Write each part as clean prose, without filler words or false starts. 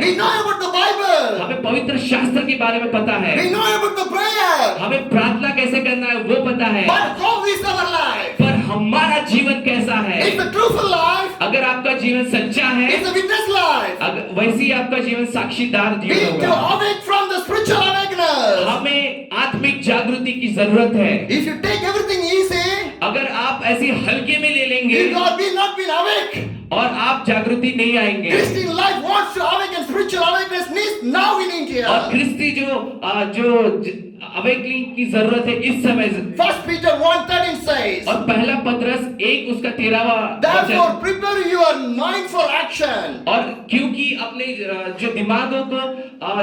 We know about the Bible. हमें पवित्र शास्त्र के बारे में पता है, We know about the prayer. हमें प्रार्थना कैसे करना है वो पता है, But how is our life? पर हमारा जीवन कैसा है? It's the truthful life. अगर आपका जीवन सच्चा है, It's the witness life. अगर वैसे ही आपका जीवन साक्षीदार We जीवन need to होगा। awake from the spiritual awakeness. हमें आत्मिक जागृति की जरूरत है। If you take everything easy, अगर आप ऐसे हल्के में ले लेंगे you will be not been awake. और आप जागृति नहीं आएंगे, Christian life wants to awaken. Spiritual awakeness needs now in और India. ख्रिस्ती जो अवेकनिंग की जरूरत है इस समय। First Peter 1:13 says, और पहला पत्रस 1 उसका 13वां therefore वचन, prepare your mind for action. और क्योंकि अपने जो दिमागों को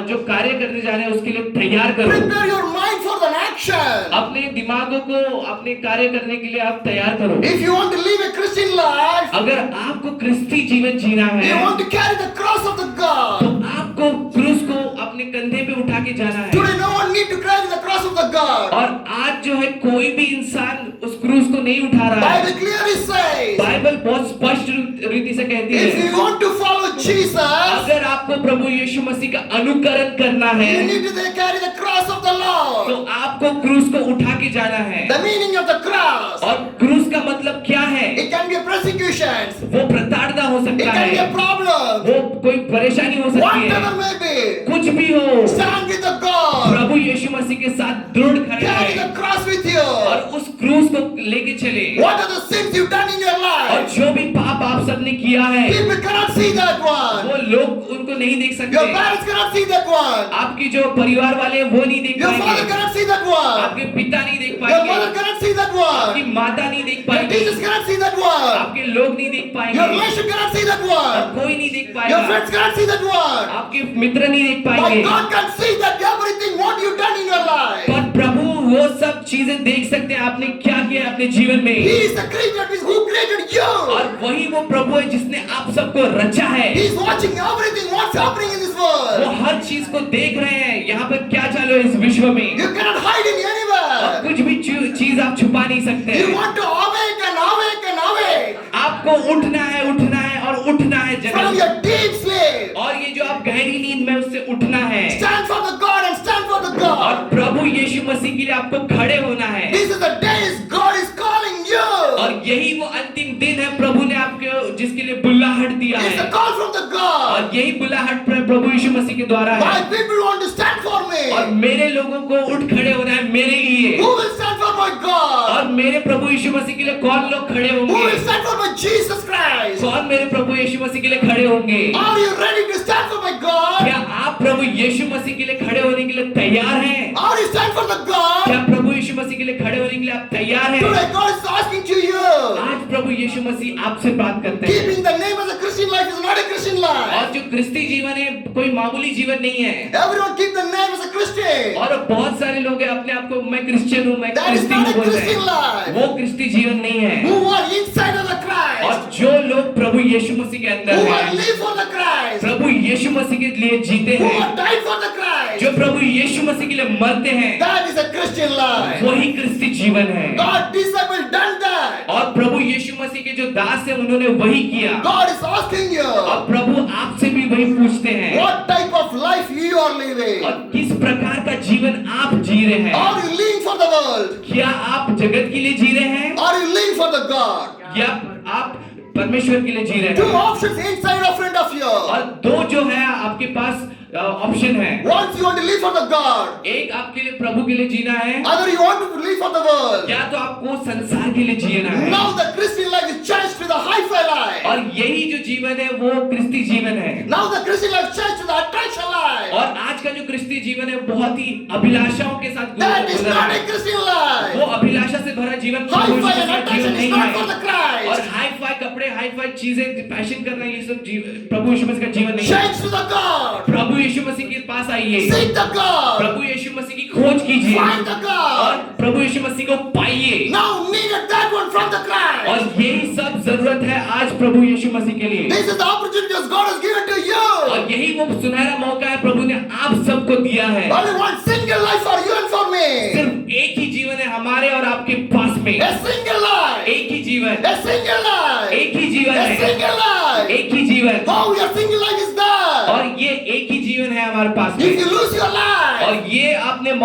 जो कार्य करने जा रहे हैं उसके लिए तैयार करो। Prepare your mind for the action. अपने दिमागों को अपने कार्य करने के लिए आप तैयार करो। If you want to live a Christian life, अगर आपको क्रिस्ती जीवन जीना you है want to carry the cross of the तो God. आपको क्रूस को अपने कंधे पे उठा के जाना है। Today no one need to carry the cross of the God. और आज जो है कोई भी इंसान उस क्रूस को नहीं उठा रहा है। Bible clearly says, बाइबल बहुत स्पष्ट रीति से कहती if है, you want to follow Jesus, अगर आपको प्रभु यीशु मसीह का अनुकरण करना है you need to carry the cross of the तो Lord. आपको क्रूस को उठा के जाना है। The meaning of the cross, और क्रूस का मतलब क्या है? it can be a persecution, वो प्रताड़ना हो it सकता can be a है, problem, वो कोई परेशानी हो सकती है, whatever may be. कुछ भी हो। Stand with the God. प्रभु यीशु मसीह के साथ दृढ़ खड़े Carry the रहे cross with you. और उस क्रूस को लेके चले। What are the sins you've done in your और life? जो भी पाप आप सबने किया है People cannot see that one. वो लोग उनको नहीं देख Your सकते। parents cannot see that one. आपकी जो परिवार वाले हैं वो नहीं देख Your father पाएंगे, cannot see that one. आपके पिता नहीं देख Your पाएंगे, mother cannot see that आपकी one. माता नहीं देख Your पाएंगे, teachers cannot see that one. आपके लोग नहीं देख Your पाएंगे, relation cannot see that और one. कोई नहीं देख Your पाएगा, friends cannot see that one. आपके मित्र नहीं देख But पाएंगे। God can see that everything what you've done in your life. पर प्रभु वो सब चीजें देख सकते हैं आपने क्या किया अपने जीवन He में, is the creator who created you. और वही वो प्रभु है जिसने आप सबको रचा है। He is watching everything what's happening in this वो world. हर चीज को देख रहे हैं यहाँ पर क्या चालू है इस विश्व में, You cannot hide it और anywhere. कुछ भी चीज आप छुपा नहीं सकते। You want to awake and awake and awake आपको उठना है और उठना है from जगह, your deep sleep. और ये जो आप गहरी नींद में उससे उठना है, Stand for the God and stand for the और God. प्रभु यीशु मसीह के लिए आपको खड़े होना है। This is the days God is calling you. और यही वो अंतिम दिन है प्रभु ने आपको जिसके लिए बुलाहट दिया It's a है, call from the God. और यही बुलाहट प्रभु यीशु मसीह के द्वारा My है। people want to stand for और me. मेरे लोगों को उठ खड़े होना है मेरे लिए, Who will stand for my God? और मेरे प्रभु यीशु मसीह के लिए कौन लोग खड़े Who होंगे? will stand for my Jesus Christ? कौन मेरे प्रभु यीशु मसीह के लिए खड़े होंगे? Are you ready to stand for my God? क्या आप प्रभु यीशु मसीह के लिए खड़े होने के लिए तैयार हैं? Are you stand for the God? क्या प्रभु यीशु मसीह के लिए खड़े होने के लिए आप तैयार हैं? Today God is asking to you. आज प्रभु यीशु मसीह आपसे बात करते हैं। Keeping the name as a Christian life is not a Christian life. और जो क्रिस्ती जीवन है कोई मामूली जीवन नहीं है, Everyone keep the name as a Christian. और बहुत सारे लोग हैं अपने आप को मैं क्रिश्चियन हूँ, मैं That is क्रिस्ती not हूँ a बोल रहे Christian हैं। life. वो क्रिस्ती जीवन नहीं है। Who are inside of the और Christ. जो लोग प्रभु यीशु मसीह के अंदर Who are हैं, live for the Christ. प्रभु यीशु मसीह के लिए जीते Who हैं, are died for the Christ. जो प्रभु यीशु मसीह के लिए मरते हैं, That is a Christian life. वही क्रिस्ती जीवन है। God disciple done that. और प्रभु यीशु मसीह के जो दास हैं उन्होंने वही किया। God is asking you, और प्रभु आपसे भी वही पूछते हैं, what type of life you are living. और किस प्रकार का जीवन आप जी रहे हैं? Are you living for the world? क्या आप जगत के लिए जी रहे हैं Are you living for the God? या आप परमेश्वर के लिए जी रहे Two हैं? options inside of front of you. और दो जो है आपके पास ऑप्शन है, Once you want to live for the God, एक आपके लिए प्रभु के लिए जीना है, other you want to live for the world. या तो आपको संसार के लिए जीना है। Now the Christian life is changed to the hi-fi life. और यही जो जीवन है वो क्रिस्ती जीवन है। Now the Christian life changed to the attraction life. और आज का जो क्रिस्ती जीवन है बहुत ही अभिलाषाओं के साथ That is गुजर not रहा a है। Christian life. वो अभिलाषा से भरा जीवन प्रभु Hi-fi यीशु and मसीह का जीवन attraction is नहीं not for the है। और Christ. हाई फाई कपड़े, हाई फाई चीजें, पैशन करना, ये सब प्रभु यीशु मसीह का जीवन नहीं है। Change to the God. प्रभु यीशु मसीह के पास आइए, Seek the God. प्रभु यीशु मसीह की खोज कीजिए, Find the और God. प्रभु यीशु मसीह को पाइए। Now needed that one from the Christ. और यही सब जरूरत है आज प्रभु यीशु मसीह के लिए। This is the opportunity that God has given to you. और यही वो सुनहरा मौका है प्रभु ने आप सबको दिया है। Only one single life for you and for me. सिर्फ एक ही जीवन है हमारे और आपके पास में, A single life. एक ही जीवन, A single life. एक ही जीवन A है, single life. एक ही जीवन। How your single life is that? और ये एक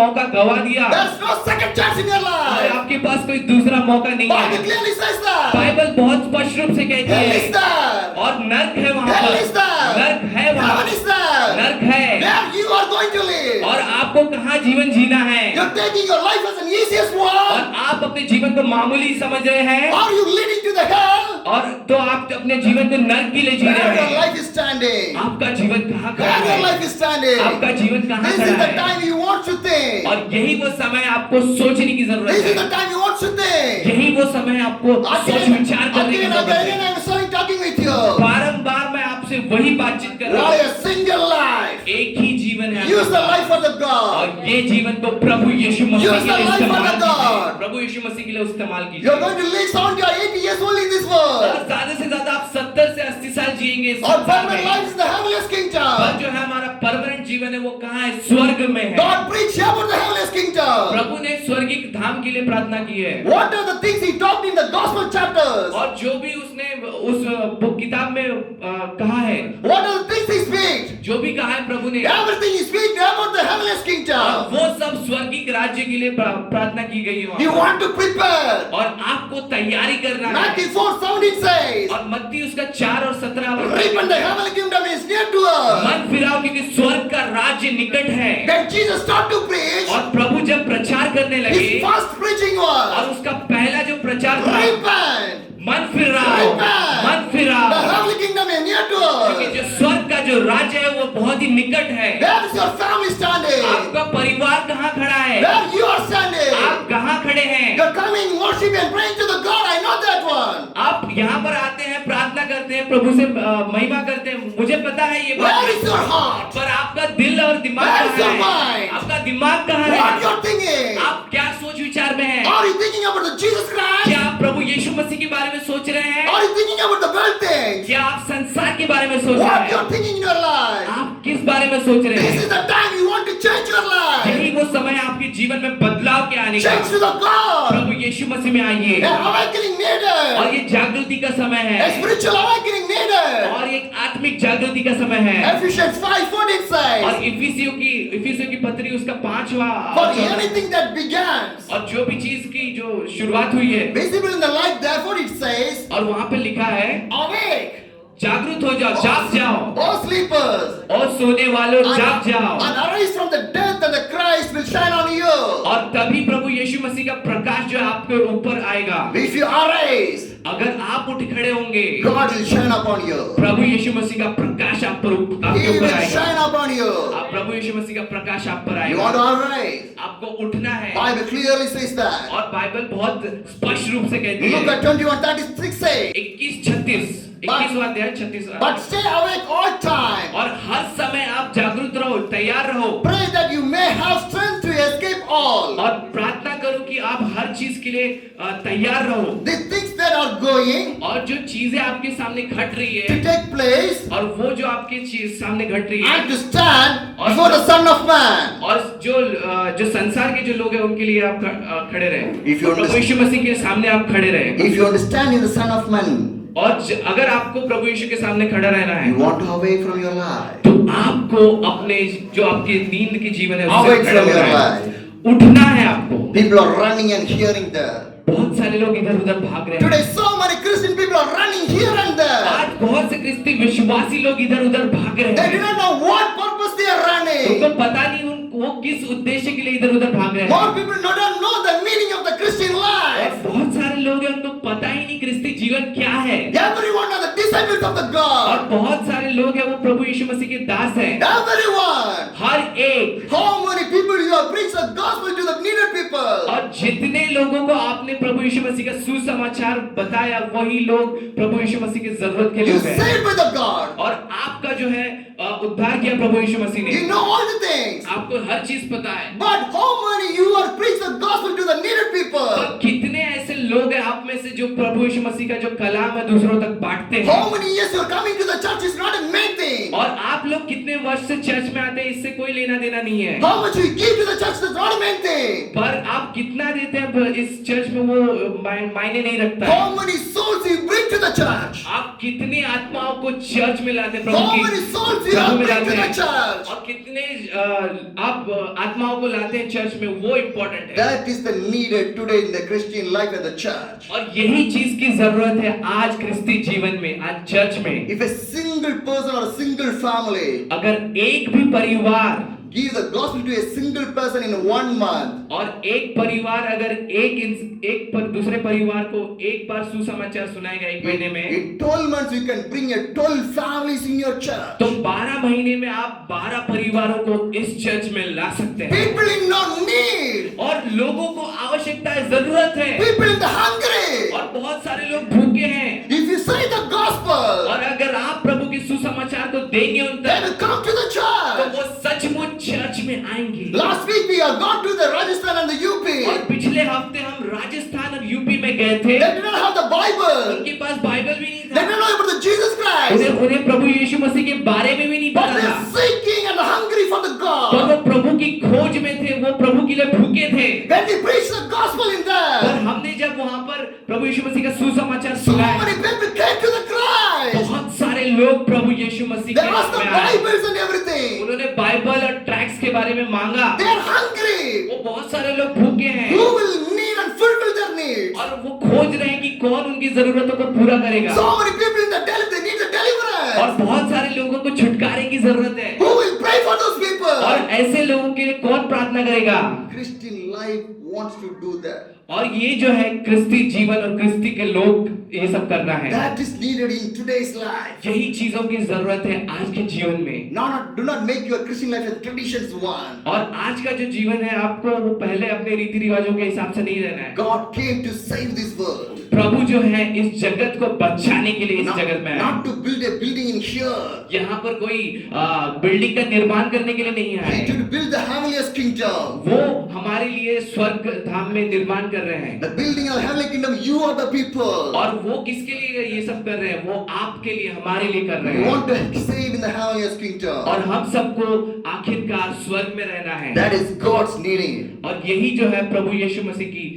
मौका गवा दिया there's no second chance in your और life. आपके पास कोई दूसरा मौका नहीं Bible है। clearly says that. बाइबल बहुत स्पष्ट रूप से कहती Hell है is there. और नर्क है वहां Hell पर, is there. नर्क है वहां, Heaven is there. नर्क है Where you are going to live. और आपको कहाँ जीवन जीना है You're taking your life as an easiest और one. आप अपने जीवन को मामूली समझ रहे हैं Are you leading to the hell? और तो आप अपने जीवन को नर्क के लिए जी Where रहे your हैं। life is standing. आपका जीवन कहाँ खड़ा Where your है, life is standing. आपका जीवन कहाँ This is खड़ा the है time you want to think. और यही वो समय आपको सोचने की जरूरत This is है, the time you want to think. यही वो समय आपको सोच विचार करने की जरूरत है। I'm sorry talking with you. बारंबार मैं आपसे वही बातचीत कर रहा Why हूँ, a single life? एक ही जीवन है Use the life for the God. और ये जीवन को प्रभु यीशु मसीह Use के the लिए life for इस्तेमाल the God. कीजिए, प्रभु यीशु मसीह के लिए इस्तेमाल You're कीजिए। going to live 70 or 80 years old in this और world. ज्यादा से ज्यादा आप 70 से 80 साल जिएंगे इस Our संसार permanent में। life is the heavenly और kingdom. जो है हमारा परमानेंट जीवन है वो कहाँ है, स्वर्ग में है। God preached about the heavenly kingdom. प्रभु ने स्वर्गिक धाम के लिए प्रार्थना की है What are the things he talked in the gospel chapters? और जो भी उसने उस बुक किताब में कहा है, What are the things he speaks? जो भी कहा है प्रभु ने, Everything he speaks about the heavenly और kingdom. वो सब स्वर्गिक राज्य के लिए प्रार्थना की गई है वहाँ You पर। want to prepare. और आपको तैयारी करना है Matthew 4:17 says, और मत्ती उसका 4 और 17 repent, the heavenly kingdom is near to us. मन फिराओ क्योंकि स्वर्ग का राज्य निकट है। Then Jesus started to preach. और प्रभु जब प्रचार करने लगे His first preaching और was, उसका पहला जो प्रचार था, repent. मन फिराओ, Repent. मन The फिराओ heavenly kingdom is near to क्योंकि us. जो स्वर्ग का जो राज्य है वो बहुत ही निकट है। Where is your family standing? आपका परिवार कहाँ खड़ा है, Where you are standing? आप कहाँ खड़े हैं? You're coming, worship and praying to the God. I know that one. आप यहाँ पर आते हैं, प्रार्थना करते हैं, प्रभु से महिमा करते हैं, मुझे पता है ये बात। Where is your heart? पर आपका दिल और दिमाग Where is कहाँ your है? mind? आपका दिमाग कहाँ What है? you're thinking? आप क्या सोच विचार में हैं? Are you thinking about the Jesus Christ? क्या आप प्रभु यीशु मसीह के बारे में सोच रहे हैं? Are you thinking about the world things? क्या आप संसार के बारे में सोच रहे What हैं? you're thinking in your life? आप किस बारे में सोच रहे This हैं? is the time you want to change your life. यही वो समय है आपके जीवन में बदलाव के आने का। Change to the God. प्रभु यीशु मसीह में आइए An awakening और needed. ये जागृति का समय A है spiritual awakening needed. और एक आत्मिक जागृति का समय है। Ephesians 5:14 और says, इफिसियों की पत्री उसका 5वां for और 14 anything that begins, और जो भी चीज की जो शुरुआत हुई है visible in the light, therefore it says, और वहां पे लिखा है awake, जागृत हो जाओ, जाग जाओ O sleepers, और सोने वालों and, जाग जाओ and arise from the death, and the Christ will shine on you. और तभी प्रभु यीशु मसीह का प्रकाश जो है आपके ऊपर आएगा। If you arise, अगर आप उठ खड़े होंगे God will shine upon you. प्रभु यीशु मसीह का प्रकाश आप पर आपके He ऊपर will आएगा। shine upon you. आप प्रभु यीशु मसीह का प्रकाश आप पर You want आएगा। to arise? आपको उठना है Bible clearly says that. और बाइबल बहुत स्पष्ट रूप से कहती Look है at 21:36 says, 21:36 अध्याय 36 but stay awake all time. और हर समय आप जागरूक रहो, तैयार रहो Pray that you may have strength to escape all और प्रार्थना करो कि आप हर चीज के लिए तैयार रहो। the things that are going और जो चीजें आपके सामने घट रही to है take place और वो जो आपके चीज सामने घट रही है and to stand before the Son of Man. और जो संसार के जो लोग हैं उनके लिए आप खड़े रहे। If you प्रभु यीशु मसीह के सामने आप खड़े रहे If you understand in the Son of Man, और अगर आपको प्रभु यीशु के सामने खड़ा रहना you है want to awake from your life. तो आपको अपने जो आपके नींद के जीवन है Awake उससे खड़े from your होना है, life. उठना है आपको। People are running and hearing there. बहुत सारे लोग इधर उधर भाग रहे हैं। Today, so many Christian people are running here and there. आज बहुत से क्रिस्ती विश्वासी लोग इधर उधर भाग रहे They do हैं। not know what purpose they are running. उनको पता नहीं वो किस उद्देश्य के लिए इधर उधर भाग रहे More हैं। people do not know the meaning of the Christian और life. बहुत सारे लोग हैं उनको पता ही नहीं क्रिस्ती जीवन क्या है। Everyone are the disciples of the और God. बहुत सारे लोग हैं वो प्रभु यीशु मसीह के दास हैं। Everyone. हर एक How many people you have preached the gospel to the needed people? और जितने लोगों को आपने प्रभु यीशु मसीह का सुसमाचार बताया वही लोग प्रभु यीशु मसीह की जरूरत के You लोग हैं। saved by the God. और आपका जो है उद्धार किया प्रभु यीशु मसीह ने। You know all the things. आपको हर चीज पता है। But how many you are preached the gospel to the needed people? और कितने ऐसे लोग हैं आप में से जो प्रभु यीशु मसीह का जो कलाम है दूसरों तक बांटते हैं। How many years you are coming to the church is not a main thing. और और आप लोग कितने वर्ष से चर्च में आते हैं इससे कोई लेना देना नहीं है, How much we give to the church, that's not the main thing. पर आप कितना देते हैं इस चर्च में वो मायने नहीं रखता है। How many souls you bring to the church? आप कितनी आत्माओं को चर्च में लाते हैं, प्रभु How की many souls you प्रभु में bring लाते to the हैं, church? और कितने आप आत्माओं को लाते हैं चर्च में, वो इम्पोर्टेंट है। That is the needed today in the Christian life and the church. और यही चीज की जरूरत है आज क्रिस्ती जीवन में, आज चर्च में। If a single person or a single family अगर एक भी परिवार give the gospel to a single person in 1 month, और एक परिवार अगर दूसरे परिवार को एक बार सुसमाचार सुनाएगा एक महीने में, in 12 months you can bring a 12 families in your church. तो 12 महीने में आप 12 परिवारों को इस चर्च में ला सकते हैं। People in no need. और लोगों को आवश्यकता है, जरूरत है, People in the hungry. और बहुत सारे लोग भूखे हैं। If you say the gospel, और अगर आप प्रभु की सुसमाचार को देंगे उन they तक, will come to the तो church. वो सचमुच चर्च में आएंगे। Last week we have gone to the Rajasthan and the UP. और पिछले हफ्ते हम राजस्थान और यूपी में गए थे। They did not have the Bible. उनके पास बाइबल भी नहीं They था, did not know about the Jesus Christ. उन्हें प्रभु यीशु मसीह के बारे में भी नहीं But पता they था, are seeking and hungry for the पर God. वो प्रभु की खोज में थे, वो प्रभु के लिए भूखे थे। When we preach the gospel in और there, हमने जब वहां पर प्रभु यीशु मसीह का सुसमाचार so सुनाया, many people came to the Christ. बहुत सारे लोग प्रभु यीशु मसीह They के asked the में आए। Bibles and everything. उन्होंने बाइबल और ट्रैक्स के बारे में मांगा। They are hungry. वो बहुत सारे लोग भूखे हैं Who will need and fulfill their needs? और वो खोज रहे हैं कि कौन उनकी जरूरतों को पूरा करेगा। So many people in the they need the और deliverance. बहुत सारे लोगों को छुटकारे की जरूरत है, Who will pray for those और people? ऐसे लोगों के लिए कौन प्रार्थना करेगा। Christian life wants to do that. और ये जो है क्रिस्ती जीवन और क्रिस्ती के लोग ये सब करना है। That is needed in today's life. यही चीजों की जरूरत है आज के जीवन में। Do not make your Christian life a traditions one. और आज का जो जीवन है आपको वो पहले अपने रीति रिवाजों के हिसाब से नहीं रहना है। God came to save this world. प्रभु जो है इस जगत को बचाने के लिए इस जगत में आया। Not to build a building in here. यहाँ पर कोई बिल्डिंग का निर्माण करने के लिए नहीं He आए, to build the heavenliest kingdom. वो हमारे लिए स्वर्ग धाम में निर्माण कर रहे हैं। The building of the heavenly kingdom, you are the people. और वो किसके लिए ये सब कर रहे हैं? वो आपके लिए, हमारे लिए कर रहे We हैं। want to save in the heavenliest kingdom. और हम सबको आखिरकार स्वर्ग में रहना है। That is God's needing. और यही जो है प्रभु यीशु मसीह की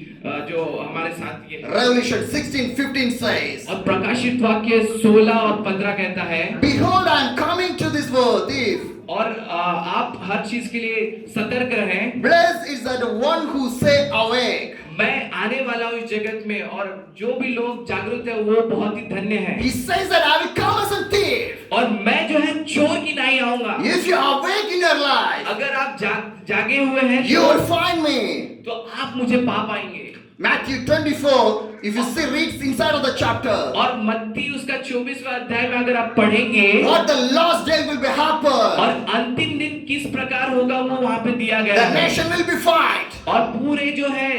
जो हमारे साथ ये है। Revelation 16:15 says, और प्रकाशित वाक्य 16 और 15 कहता है, Behold, I am coming to this world. If और आप हर चीज के लिए सतर्क रहें। blessed is that one who say awake. मैं आने वाला हूँ इस जगत में, और जो भी लोग जागरूक है वो बहुत ही धन्य है। He says that I will come as a thief. और मैं जो है चोर की नहीं आऊंगा। If you are awake in your life, अगर आप जागे हुए हैं you will find me. तो आप मुझे पा पाएंगे। Matthew 24, if you see, read inside of the chapter, और मत्ती उसका 24वां अध्याय में अगर आप पढ़ेंगे, what the last day will be happen. और अंतिम दिन किस प्रकार होगा वो वहाँ पे दिया गया The है। nation will be fight. और पूरे जो है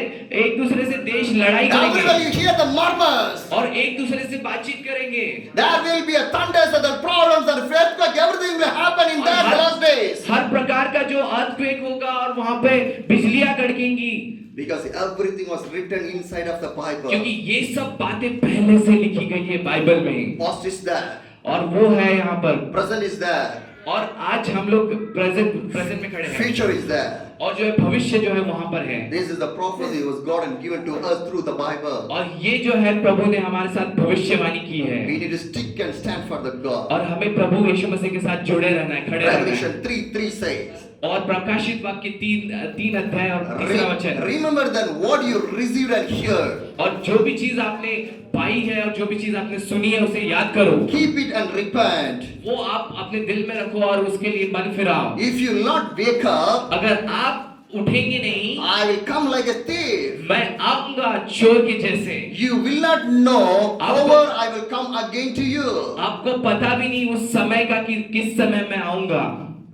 एक दूसरे से देश लड़ाई Everywhere करेंगे you hear the murmurs. और एक दूसरे से बातचीत करेंगे। There will be a thunders and the problems and earthquake. Everything will happen in that last days. हर प्रकार का जो अर्थक्वेक होगा और वहाँ पे बिजलियां कड़केंगी, Because everything was written inside of the क्योंकि Bible. ये सब बातें पहले से लिखी गई है बाइबल में। Past is there. और वो है यहाँ पर, Present is there. और आज हम लोग प्रेजेंट में खड़े हैं, Future is there. और जो है भविष्य जो है वहाँ पर है। This is the prophecy was God and given to us through the Bible. और ये जो है प्रभु ने हमारे साथ भविष्यवाणी की है, We need to stick and stand for the God. और हमें प्रभु यीशु मसीह के साथ जुड़े रहना है, खड़े रहना है। Revelation 3:3 says, और प्रकाशित वाक्य 3 अध्याय और 3रा वचन, Remember then what you received and heard. और जो भी चीज आपने पाई है और जो भी चीज आपने सुनी है उसे याद करो, Keep it and repent. वो आप अपने दिल में रखो और उसके लिए मन फिराओ। If you will not wake up, अगर आप उठेंगे नहीं, I will come like a thief. मैं आऊंगा चोर के जैसे। You will not know however I will come again to you. आपको पता भी नहीं उस समय का कि किस समय मैं आऊंगा।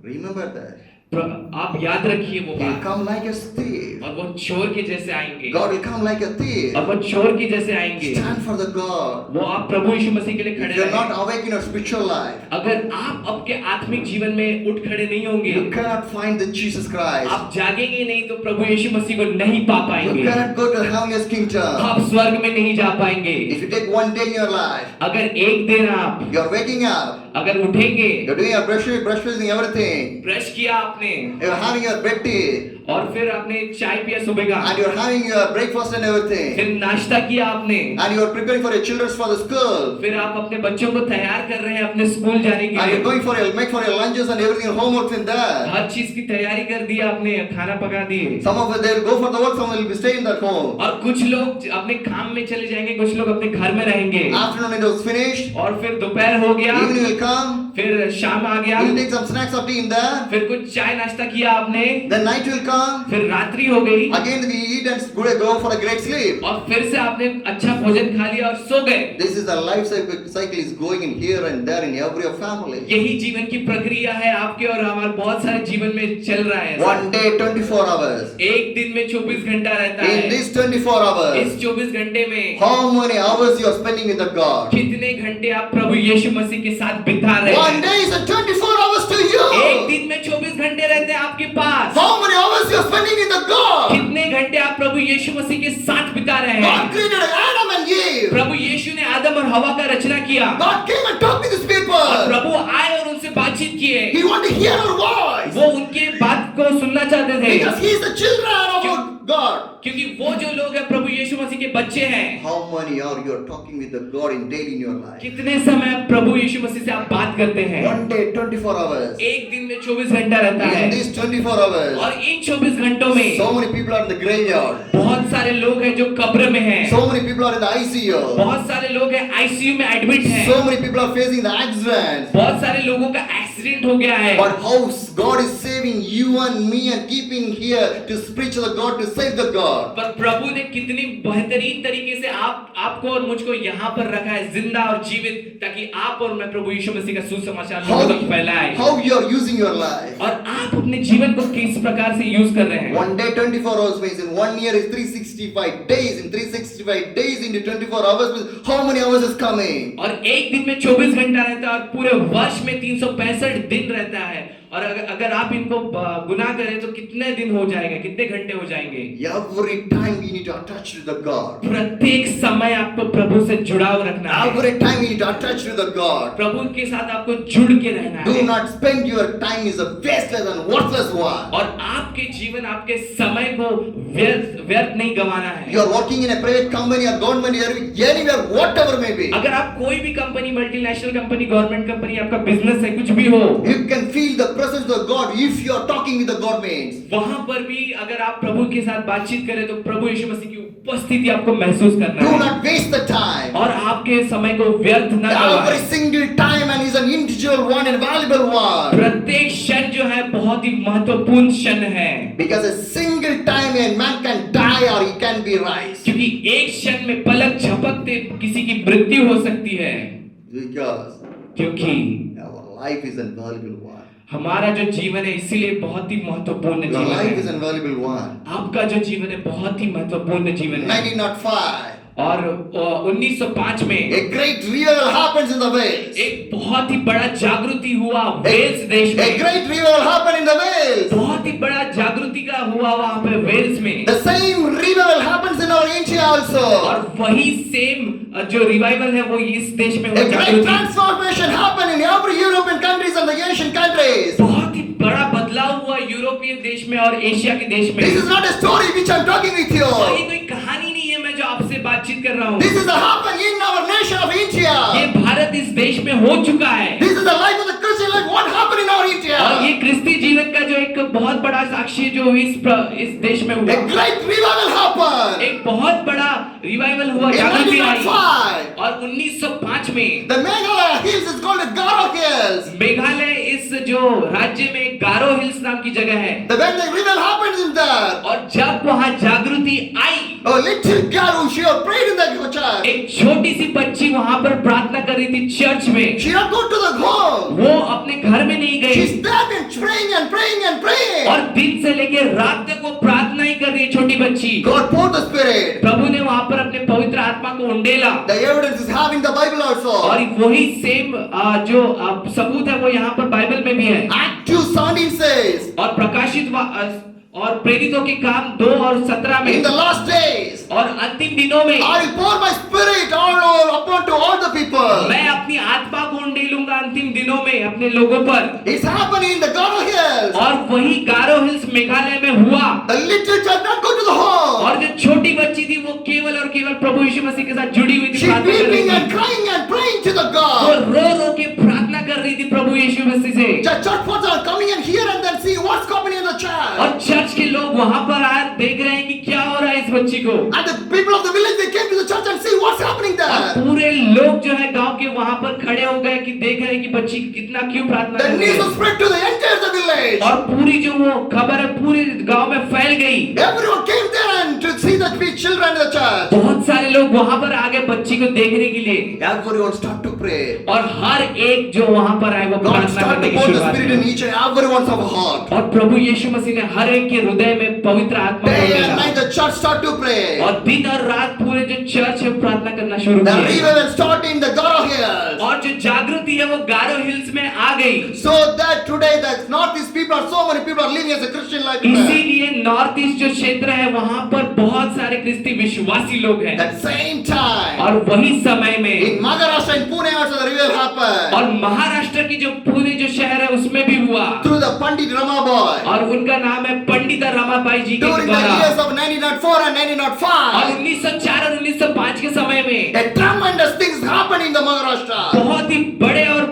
Remember that. आप याद रखिए वो He'll बात, come like a thief. और वो चोर के जैसे आएंगे, God will come like a thief. और वो चोर के जैसे आएंगे। Stand for the God. वो आप प्रभु यीशु मसीह के लिए If खड़े you're not रहें। awake in your spiritual life, अगर आप आपके आत्मिक जीवन में उठ खड़े नहीं होंगे, you cannot find the Jesus Christ. आप जागेंगे नहीं तो प्रभु यीशु मसीह को नहीं पा You पाएंगे, cannot go to heaven's kingdom. आप स्वर्ग में नहीं जा पाएंगे। If you take one day in your life, अगर एक दिन आप you're waking up, अगर उठेंगे, you're doing your brushing everything, brush किया आपने, you're having your bed tea, और फिर आपने चाय पिया सुबह का, and you're having your breakfast and everything, फिर नाश्ता किया आपने, and you're preparing for your children for the school, फिर आप अपने बच्चों को तैयार कर रहे हैं अपने स्कूल जाने के and you're लिए, going for your make for your lunches and everything, homework in there. हर चीज की तैयारी कर दी आपने, खाना पका दिए। Some of it they'll go for the work, some will be staying at home. और कुछ लोग अपने काम में चले जाएंगे, कुछ लोग अपने घर में रहेंगे, Afternoon it was finished, और फिर दोपहर हो गया, evening will come, फिर शाम आ गया, you'll take some snacks or tea in there, फिर कुछ चाय नाश्ता किया आपने, then night will come, फिर रात्रि हो गई, again we eat and go for a great sleep. और फिर से आपने अच्छा भोजन खा लिया और सो गए। This is the life cycle is going in here and there in every family. यही जीवन की प्रक्रिया है आपके और हमारे बहुत सारे जीवन में चल रहा है। One day 24 hours. एक दिन में 24 घंटा रहता In है। these 24 hours, इस 24 घंटे में how many hours you are spending with the God? कितने घंटे आप प्रभु यीशु मसीह के साथ बिता रहे One हैं? day is a 24 hours to एक you. दिन में 24 घंटे रहते हैं आपके पास। How many hours you are spending with the God? कितने घंटे आप प्रभु यीशु मसीह के साथ बिता रहे God हैं? created Adam and Eve. प्रभु यीशु ने आदम और हवा का रचना किया, God came and talked with his और people. प्रभु आए और उनसे बातचीत किए। He wanted to hear our voice. वो उनके बात को सुनना चाहते थे, Because he is the children of our God. क्योंकि वो जो लोग हैं प्रभु यीशु मसीह के बच्चे हैं। How many hours you are talking with the God in daily in your life? कितने समय प्रभु यीशु मसीह से आप बात करते हैं? One day 24 hours. एक दिन में 24 घंटा रहता है, In these 24 hours, और इन 24 घंटों में so many people are in the graveyard. बहुत सारे लोग हैं जो कब्र में हैं, So many people are in the ICU. बहुत सारे लोग हैं आईसीयू में एडमिट हैं, So many people are facing the accidents. बहुत सारे लोगों का एक्सीडेंट हो गया है। But how God is saving you and me and keeping here to preach the God, to save the God. पर प्रभु ने कितनी बेहतरीन तरीके से आपको और मुझको यहाँ पर रखा है जिंदा और जीवित, ताकि आप और मैं प्रभु यीशु मसीह का सुसमाचार लोगों तक फैलाए। How you are using your life. और आप अपने जीवन को किस प्रकार से यूज कर रहे हैं? One day 24 hours means in 1 year is 365 days. In 365 days into 24 hours means how many hours is coming? और एक दिन में 24 घंटा रहता है और पूरे वर्ष में 365 दिन रहता है। और अगर आप इनको गुना करें तो कितने दिन हो जाएंगे, कितने घंटे हो जाएंगे? Every time you need to attach to the God. प्रत्येक समय आपको प्रभु से जुड़ाव रखना है। Every time you need to attach to the God. प्रभु के साथ आपको जुड़ के रहना Do है। not spend your time is a wasteless and worthless one. और आपके जीवन, आपके समय को व्यर्थ नहीं गंवाना है। You are working in a private company or government anywhere, whatever may be. अगर आप कोई भी company, multinational company, government company, आपका बिजनेस है, कुछ भी हो, You can feel the presence of God if you are talking with the God means. वहां पर भी अगर आप प्रभु के साथ बातचीत करें तो प्रभु यीशु मसीह की उपस्थिति आपको महसूस करना Do है। not waste the time. और आपके समय को व्यर्थ न Every गवाएं। single time and is an individual one and valuable one. प्रत्येक क्षण जो है बहुत ही महत्वपूर्ण क्षण है, Because a single time a man can die or he can be raised. क्योंकि एक क्षण में पलक झपकते किसी की मृत्यु हो सकती है। Because क्योंकि our life is a valuable one. हमारा जो जीवन है इसीलिए बहुत ही महत्वपूर्ण Your जीवन life is है। a valuable one. आपका जो जीवन है बहुत ही महत्वपूर्ण जीवन है। 1905. और 1905 में A great revival happens in the Wales. एक बहुत ही बड़ा जागृति हुआ वेल्स देश A में। great revival happened in the Wales. बहुत ही बड़ा जागृति का हुआ वहां पे वेल्स में। The same revival happens in our India also. और वही सेम जो रिवाइवल है वो इस देश में A हुआ great जागृति। transformation happened in every European countries and the Asian countries. बहुत ही बड़ा बदलाव हुआ यूरोपीय देश में और एशिया के देश में। This is not a story which I'm talking with you. और ये कोई कहानी नहीं है मैं जो आपसे बातचीत कर रहा हूँ। This is the happening in our nation of ये India. भारत इस देश में हो चुका है। This is the life of the Christian life. What happened in our और ये India? क्रिस्ती जीवन का जो एक बहुत बड़ा साक्षी जो इस देश में A हुआ, great revival happened. एक बहुत बड़ा रिवाइवल हुआ, In जागृति आई। 1905. और 1905 में The Meghalaya hills is called the Garo Hills. Meghalaya इस जो राज्य में गारो हिल्स नाम की जगह है। When the revival happens in there, और जब वहां जागृति आई A little girl who she had prayed in the church. एक छोटी सी बच्ची वहां पर प्रार्थना कर रही थी चर्च में। She had gone to the home. वो अपने घर में नहीं गई She's there and praying and praying and praying. और दिन से लेकर रात तक वो प्रार्थना ही कर रही है छोटी बच्ची। God poured the Spirit. प्रभु ने वहां पर अपने पवित्र आत्मा को उंडेला The evidence is having the Bible also. और वही सेम जो सबूत है वो यहाँ पर बाइबल में भी है। Act 2:17 says, और और प्रेरितों के काम 2 और 17 in में the last days, और अंतिम दिनों में I will pour my Spirit all upon to all the people. मैं अपनी आत्मा को उंडेलूंगा अंतिम दिनों में अपने लोगों पर। It's happening in the Garo Hills. और वही गारो हिल्स मेघालय में हुआ। The little child not go to the home. और जो छोटी बच्ची थी वो केवल और केवल प्रभु यीशु मसीह के साथ जुड़ी हुई थी, She प्रार्थना कर रही weeping and थी। crying and praying to the वो God. रो के प्रार्थना कर रही थी प्रभु यीशु मसीह से। The church folks are coming and hear and then see what's happening in the church. और चर्च के लोग वहां पर आए देख रहे हैं कि क्या हो रहा है इस बच्ची को। And the people of the village they came to the church and see what's happening और there. पूरे लोग जो है गांव के वहां पर खड़े हो गए कि देख रहे हैं कि बच्ची कितना क्यों प्रार्थना The कर रही news है। was spread to the entire the village. और पूरी जो वो खबर है पूरे गांव में फैल गई। Everyone came there and to see the children in the church. बहुत सारे लोग वहां पर आ गए बच्ची को देखने के लिए Everyone start to pray. और हर एक जो वहां पर आए वो God प्रार्थना start करने to की pour the शुरुआत Spirit in की। each and everyone's of heart. और प्रभु यीशु मसीह ने हर एक के हृदय में पवित्र आत्मा को Day and डाला night the church start to pray. और दिन और रात पूरे जो चर्च है प्रार्थना करना शुरू The किया revival start in the Garo Hills. और जो जागृति है वो गारो हिल्स में आ गई। So that today the northeast people are so many people are living as a Christian life. there. इसीलिए नॉर्थ ईस्ट जो क्षेत्र है वहां पर बहुत सारे क्रिस्ती विश्वासी लोग हैं। At same time और वही समय में in Maharashtra and Pune also the revival happened. और महाराष्ट्र की जो पुणे जो शहर है उसमें भी हुआ Through the Pandit Ramabai. और उनका नाम है पंडित रमाबाई जी के During the द्वारा। years of 1904 and और 1905. 1904 और 1905 के समय में A tremendous things happened in the Maharashtra. बहुत ही बड़े और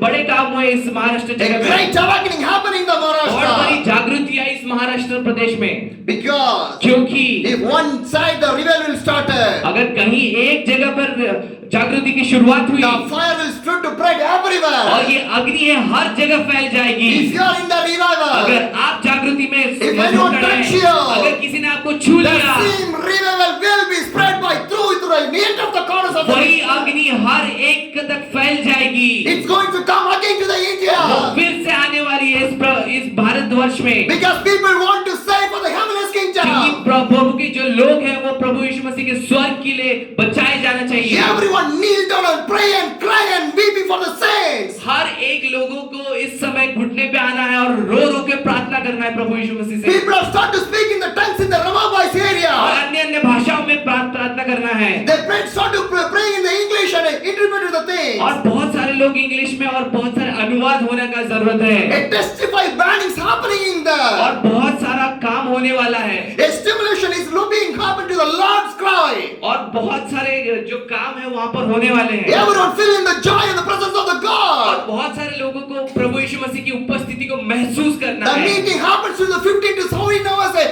बड़े काम हुए इस महाराष्ट्र A जगह में great awakening happened in the और बड़ी Maharashtra. जागृति आई इस महाराष्ट्र प्रदेश में। Because क्योंकि if one side the revival started, अगर कहीं एक जगह पर जागृति की शुरुआत हुई the fire will spread to spread और everywhere. ये अग्नि है हर जगह फैल जाएगी। If you are in the revival, अगर आप जागृति में If मजबूत anyone खड़े touch हैं, you, अगर किसी ने आपको छू the लिया same revival will be spread by through the end of the corners of the वही nation. अग्नि हर एक तक फैल जाएगी। It's going to come again to the वो India. फिर से आने वाली है इस भारतवर्ष में। Because people want to save for the heavenly क्योंकि kingdom. प्रभु के जो लोग हैं वो प्रभु यीशु मसीह के स्वर्ग के लिए बचाए जाना चाहिए। Everyone kneel down and pray and cry and weep for the saints. हर एक लोगों को इस समय घुटने पे आना है और रो रो के प्रार्थना करना है प्रभु यीशु मसीह से। People have started to speak in the tongues in the Ramabais और area. अन्य अन्य भाषाओं में प्रार्थना करना है। They start to pray in the English and interpret the things. और बहुत सारे लोग इंग्लिश में और बहुत सारे अनुवाद होने का जरूरत है A testify bannings happening in there. और बहुत सारा काम होने वाला है A stimulation is being happened to the Lord's cry. और बहुत सारे जो काम है वहां पर होने वाले हैं Everyone feeling the joy and the presence of the और God. बहुत सारे लोगों को प्रभु यीशु मसीह की उपस्थिति को महसूस करना The है meeting happens to the 15 to 17 hours. A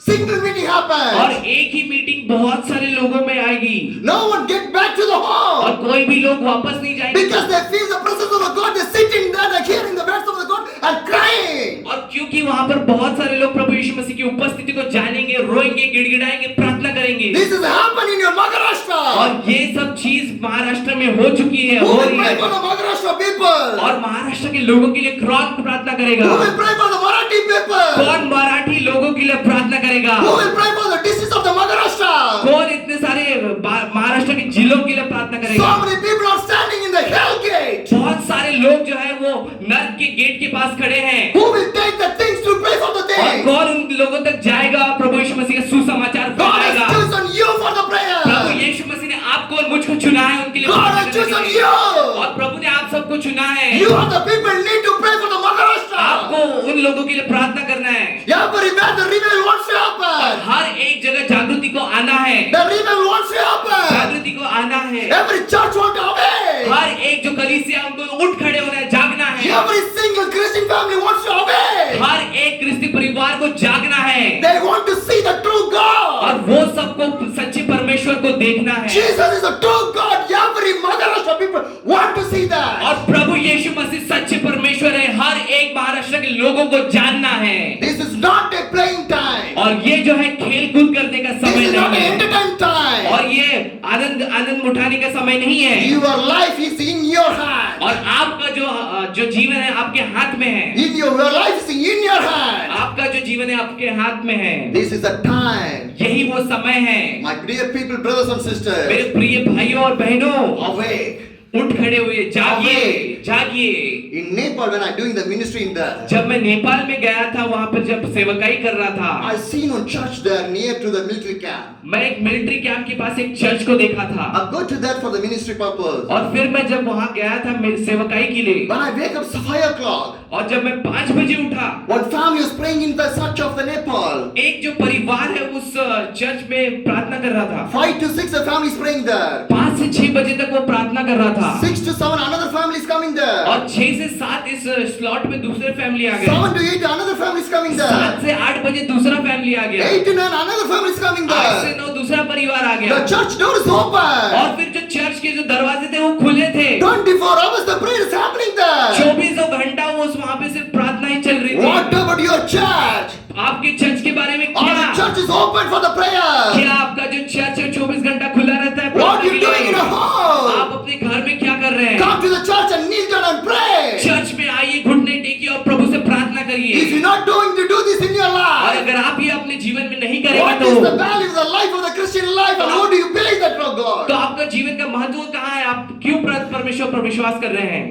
single meeting और happens. एक ही मीटिंग बहुत सारे लोगों में आएगी No one get back to the और home. कोई भी लोग वापस नहीं जाएंगे Because they feel the presence of the God. They sitting there, they hearing the words of the God and crying. और क्योंकि वहां पर बहुत सारे लोग प्रभु यीशु मसीह की उपस्थिति को जानेंगे रोएंगे गिड़गिड़ाएंगे प्रार्थना करेंगे This is happening in your Maharashtra. और ये सब चीज महाराष्ट्र में हो चुकी है Who हो will रही pray है for the Maharashtra people? और महाराष्ट्र के लोगों के लिए कौन प्रार्थना करेगा Who will pray for the Marathi people? कौन मराठी लोगों के लिए प्रार्थना करेगा Who will pray for the districts of the Maharashtra? कौन इतने सारे महाराष्ट्र के जिलों के लिए प्रार्थना So करेगा many people are standing in the hell gate. बहुत सारे लोग जो है वो नर्क के गेट के पास खड़े हैं Who will take the things to pray for the और things? कौन उन लोगों तक जाएगा प्रभु यीशु मसीह का सुसमाचार God has फैलाएगा chosen you for the Prabhu prayer. यीशु मसीह ने आपको और मुझको चुना है उनके लिए God प्रार्थना has करने chosen के लिए। you. और प्रभु ने आप सबको चुना है You are the people need to pray for the Maharashtra. आपको उन लोगों के लिए प्रार्थना करना है Everywhere the revival wants to और happen. हर एक जगह जागृति को आना है The revival wants to happen. जागृति को आना है Every church wants to obey. हर एक जो कलीसिया उनको उठ खड़े होना है जागना है Every single Christian family wants to obey. हर एक क्रिस्ती परिवार को जागना है They want to see the true और God. वो सबको सच्चे परमेश्वर को देखना है Jesus is the true God. Every Maharashtra people want to see that. और प्रभु यीशु मसीह सच्चे परमेश्वर है हर एक महाराष्ट्र के लोगों को जानना है This is not a playing time. और ये जो है खेल कूद करने का This समय is not नहीं आनंद उठाने का समय नहीं है। Your life is in your hand. और आपका जो जीवन है आपके हाथ में है। Your life is in your hand. आपका जो जीवन है आपके हाथ में है। This is the time. यही वो समय है। My dear people, brothers and sisters, मेरे प्रिय भाइयों और बहनों, awake. उठ खड़े हुए, जागिए, जागिए। In Nepal, when I'm doing the ministry in there, जब मैं नेपाल में गया था, वहां पर जब सेवकाई कर रहा था, I seen one church there near to the military camp. मैं एक मिलिट्री कैंप के पास एक चर्च को देखा था। I go to that for the ministry purpose. और फिर मैं जब वहां गया था मेरी सेवकाई के लिए, When I wake up 5 o'clock, और जब मैं 5 बजे उठा, one family was praying in the church of the Nepal. एक जो परिवार है उस चर्च में प्रार्थना कर रहा था। 5 to 6 the family is praying there. 5 से 6 बजे तक वो प्रार्थना कर रहा था। 6 to 7 another family is coming there. और 6 से 7 इस स्लॉट में दूसरे फैमिली आ गए। 7 to 8 another family is coming 7 there. से 8 बजे दूसरा फैमिली आ गया। 8 to 9 another family is coming 8 से there. 9 दूसरा परिवार आ The गया। church door is open. और फिर जो चर्च के जो दरवाजे थे वो खुले थे। 24 hours the prayer is happening there. 24 घंटा वो वहां पे सिर्फ प्रार्थना ही चल रही थी। What about your church? आपके चर्च के बारे में Or क्या? the church is open for the prayer? क्या आपका जो चर्च है 24 घंटा खुला रहता है What प्रार्थना you के doing in लिए? a house? आप अपने घर में क्या कर रहे हैं? Come to the church and kneel down and pray. Church में आइए, घुटने टेकिए और प्रभु से प्रार्थना If करिए। you're not going to do this in your और life, अगर आप ये अपने जीवन में नहीं करेंगे what is the तो value of the life of the Christian life and how do you believe that from God? आपका जीवन का महत्व कहाँ है? आप क्यों परमेश्वर पर विश्वास कर रहे हैं?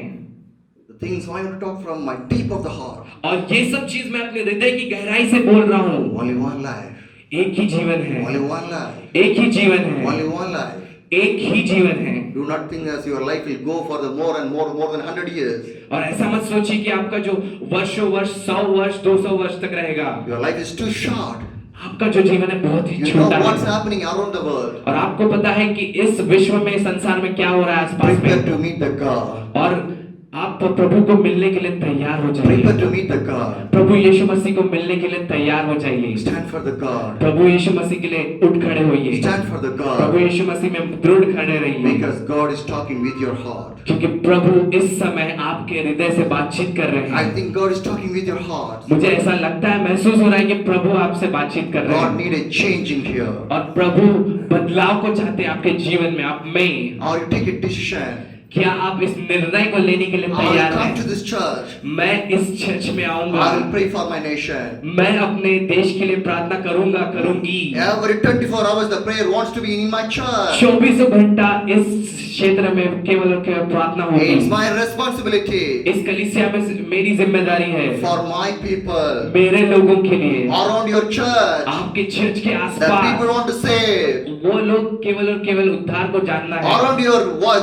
The things I want to talk from my deep of the heart. और ये सब चीज मैं अपने हृदय की गहराई से बोल रहा हूँ। Only one life. एक ही जीवन है, Only one life. एक ही जीवन है, Only one life. एक ही जीवन है। Do not think as your life will go for the more and more than 100 years. और ऐसा मत सोचिए कि आपका जो वर्षों वर्ष 100 वर्ष 200 वर्ष तक रहेगा। Your life is too short. आपका जो जीवन है बहुत ही You know छोटा what's है। happening around the world. और आपको पता है कि इस विश्व में, संसार में क्या हो रहा है आसपास Prepare में। to meet the God. और आप प्रभु को मिलने के लिए तैयार हो Prepare जाइए। to meet the God. प्रभु यीशु मसीह को मिलने के लिए तैयार हो जाइए। Stand for the God. प्रभु यीशु मसीह के लिए उठ खड़े होइए। Stand for the Prabhu God. यीशु मसीह में दृढ़ खड़े रहिए। Because God is talking with your heart. क्योंकि प्रभु इस समय आपके हृदय से बातचीत कर रहे I हैं। think God is talking with your heart. मुझे ऐसा लगता है, महसूस हो रहा है कि प्रभु आपसे बातचीत कर रहे God हैं। need a change in here. और प्रभु बदलाव को चाहते हैं आपके जीवन में। आप में Or you take a decision. क्या आप इस निर्णय को लेने के लिए I will तैयार come to हैं? this church. मैं इस चर्च में आऊंगा, I will pray for my nation. मैं अपने देश के लिए प्रार्थना करूंगा, करूंगी। Every 24 hours the prayer wants to be in my church. 24 घंटा इस क्षेत्र में केवल और केवल प्रार्थना It's होगी। my responsibility इस कलीसिया में मेरी जिम्मेदारी है, for my people. मेरे लोगों के लिए, Around your church. आपके चर्च के The people आसपास। want to save. वो लोग केवल और केवल उद्धार को जानना है। Around your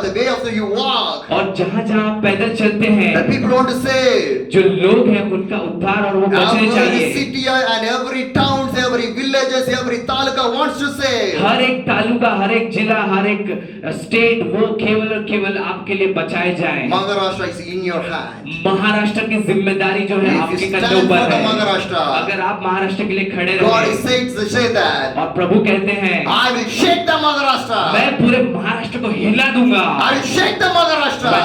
the way of you walk. और जहाँ जहाँ पैदल चलते हैं, The people want to save. जो लोग हैं उनका उद्धार और वो बचने Every चाहिए। city and every towns, every villages, every taluka wants to save. हर एक तालुका, हर एक जिला, हर एक स्टेट, वो केवल और केवल आपके लिए बचाए जाएं। Maharashtra is in your hand. Maharashtra की जिम्मेदारी जो है If you आपके stand कंधों पर for the है। Maharashtra, अगर आप महाराष्ट्र के लिए खड़े God is रहे say that. और प्रभु कहते हैं, I will shake the Maharashtra. मैं पूरे महाराष्ट्र को हिला दूंगा। I will shake the Maharashtra.